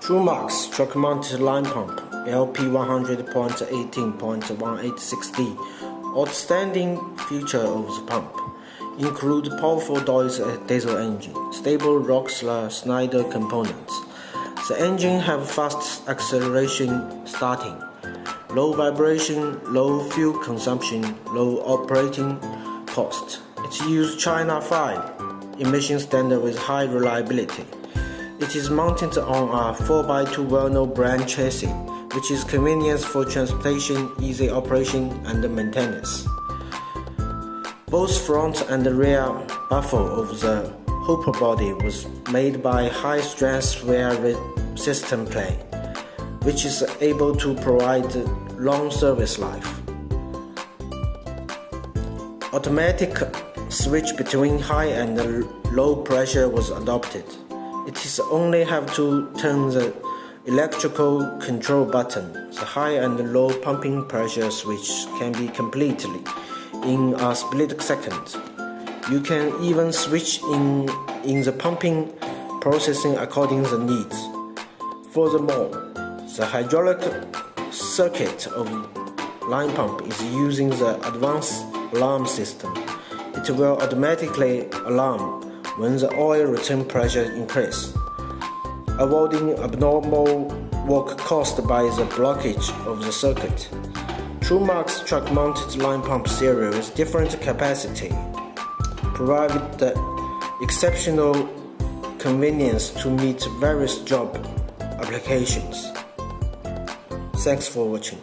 TrueMax truck-mounted line pump LP100.18.1860. Outstanding feature of the pump include powerful diesel engine, stable Roxler-Schneider components. The engine have fast acceleration starting, low vibration, low fuel consumption, low operating cost. It uses China 5 emission standard with high reliability. It is mounted on a 4x2 Renault brand chassis, which is convenient for transportation, easy operation, and maintenance. Both front and rear baffle of the hopper body was made by high-strength wear-resistant plate, which is able to provide long service life. Automatic switch between high and low pressure was adopted. It is only have to turn the electrical control button. The high and low pumping pressure switch can be completely in a split second. You can even switch in the pumping processing according to the needs. Furthermore, the hydraulic circuit of line pump is using the advanced alarm system. It will automatically alarm when the oil return pressure increases, avoiding abnormal work caused by the blockage of the circuit. TrueMax truck-mounted line pump series with different capacity provide the exceptional convenience to meet various job applications. Thanks for watching.